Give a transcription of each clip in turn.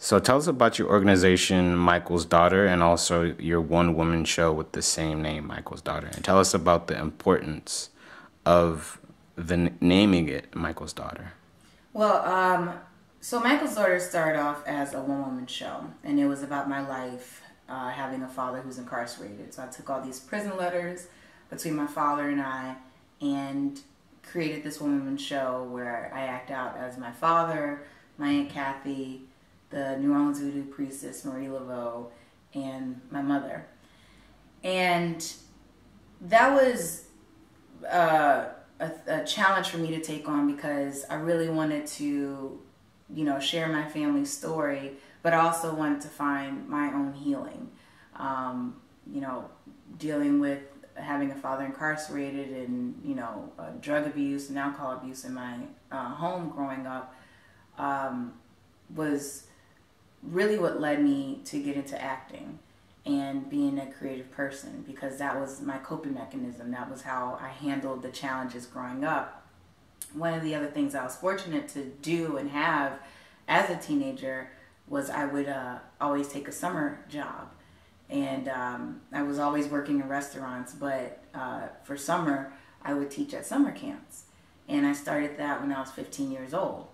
So tell us about your organization, Michael's Daughter, and also your one-woman show with the same name, Michael's Daughter. And tell us about the importance of naming it Michael's Daughter. Well, so Michael's Daughter started off as a one-woman show, and it was about my life having a father who's incarcerated. So I took all these prison letters between my father and I and created this one-woman show where I act out as my father, my Aunt Kathy, the New Orleans voodoo priestess Marie Laveau, and my mother. And that was a challenge for me to take on because I really wanted to, share my family's story, but I also wanted to find my own healing. Dealing with having a father incarcerated and, drug abuse and alcohol abuse in my home growing up was really what led me to get into acting and being a creative person, because that was my coping mechanism. That was how I handled the challenges growing up. One of the other things I was fortunate to do and have as a teenager was I would always take a summer job. And I was always working in restaurants, but for summer, I would teach at summer camps. And I started that when I was 15 years old.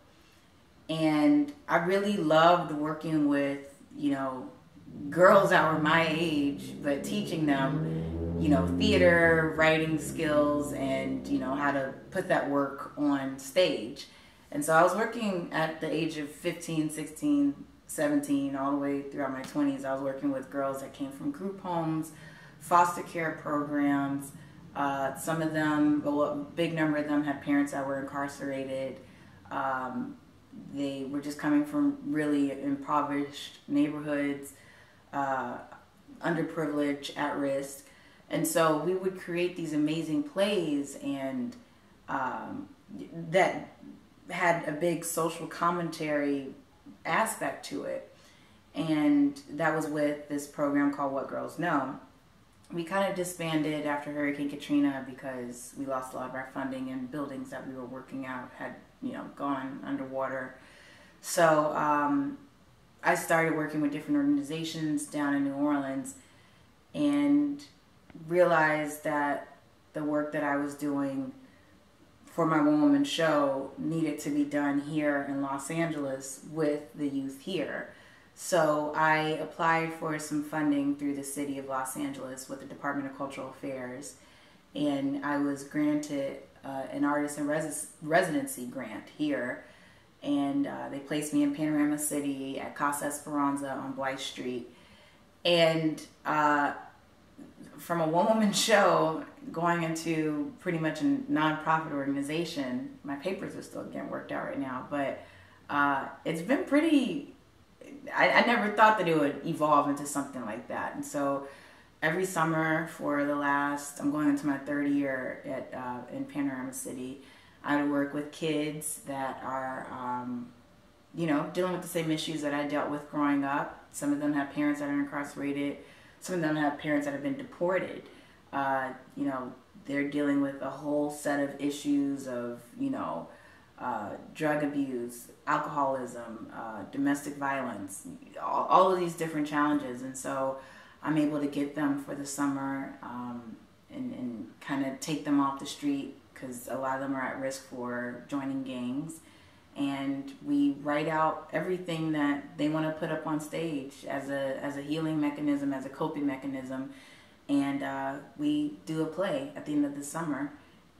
And I really loved working with, girls that were my age, but teaching them, theater, writing skills, and, how to put that work on stage. And so I was working at the age of 15, 16, 17, all the way throughout my 20s. I was working with girls that came from group homes, foster care programs. Some of them, a big number of them had parents that were incarcerated. They were just coming from really impoverished neighborhoods, underprivileged, at risk. And so we would create these amazing plays and that had a big social commentary aspect to it. And that was with this program called What Girls Know. We kind of disbanded after Hurricane Katrina because we lost a lot of our funding, and buildings that we were working out had gone underwater. So I started working with different organizations down in New Orleans and realized that the work that I was doing for my one-woman show needed to be done here in Los Angeles with the youth here. So I applied for some funding through the city of Los Angeles with the Department of Cultural Affairs, and I was granted an artist in residency grant here, and they placed me in Panorama City at Casa Esperanza on Blythe Street. And from a one-woman show going into pretty much a nonprofit organization, my papers are still getting worked out right now, but it's been pretty, I never thought that it would evolve into something like that. And so every summer for the last, I'm going into my third year in Panorama City, I would work with kids that are, dealing with the same issues that I dealt with growing up. Some of them have parents that are incarcerated. Some of them have parents that have been deported. They're dealing with a whole set of issues of, drug abuse, alcoholism, domestic violence, all of these different challenges. And so I'm able to get them for the summer and kind of take them off the street, because a lot of them are at risk for joining gangs. And we write out everything that they want to put up on stage as a healing mechanism, as a coping mechanism. And we do a play at the end of the summer,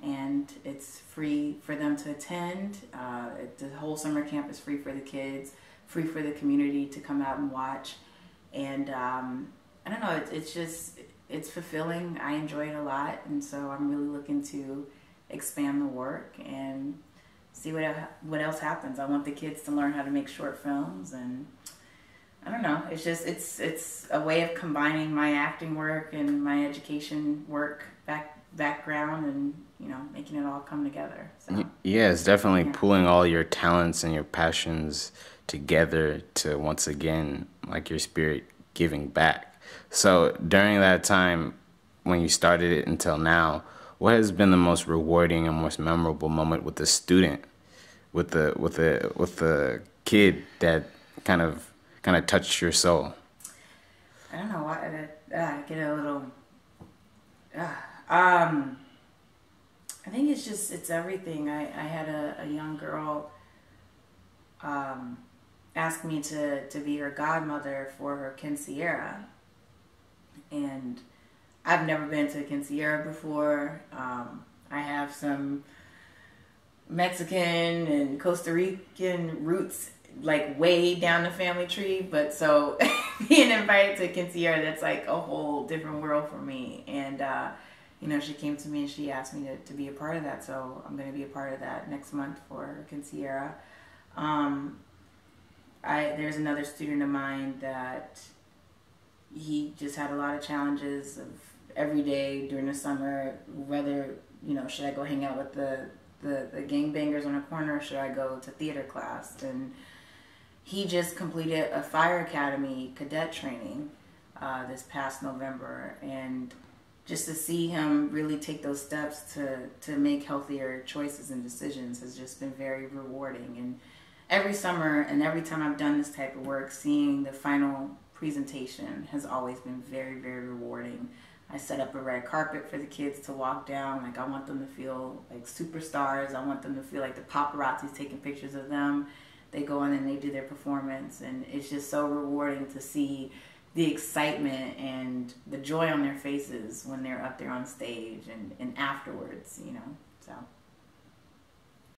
and it's free for them to attend. The whole summer camp is free for the kids, free for the community to come out and watch. And I don't know, it's fulfilling. I enjoy it a lot, and so I'm really looking to expand the work and see what else happens. I want the kids to learn how to make short films, and I don't know. It's a way of combining my acting work and my education work background, and making it all come together. So, yeah, it's definitely pulling all your talents and your passions together to once again, like your spirit, giving back. So during that time when you started it until now, what has been the most rewarding and most memorable moment with the student, with the kid that kind of kind of touched your soul? I don't know why I get a little. I think it's everything. I had a young girl ask me to be her godmother for her quinceañera, and I've never been to a quinceañera before. I have some Mexican and Costa Rican roots like way down the family tree, but so being invited to a quinceañera, that's like a whole different world for me. And you know, she came to me and she asked me to be a part of that, so I'm going to be a part of that next month for her quinceañera. There's another student of mine that he just had a lot of challenges of every day during the summer, whether, you know, should I go hang out with the gangbangers on the corner, or should I go to theater class? And he just completed a fire academy cadet training this past November, and just to see him really take those steps to make healthier choices and decisions has just been very rewarding. And every summer and every time I've done this type of work, seeing the final presentation has always been very, very rewarding. I set up a red carpet for the kids to walk down. Like, I want them to feel like superstars. I want them to feel like the paparazzi's taking pictures of them. They go in and they do their performance, and it's just so rewarding to see the excitement and the joy on their faces when they're up there on stage and afterwards, you know, so.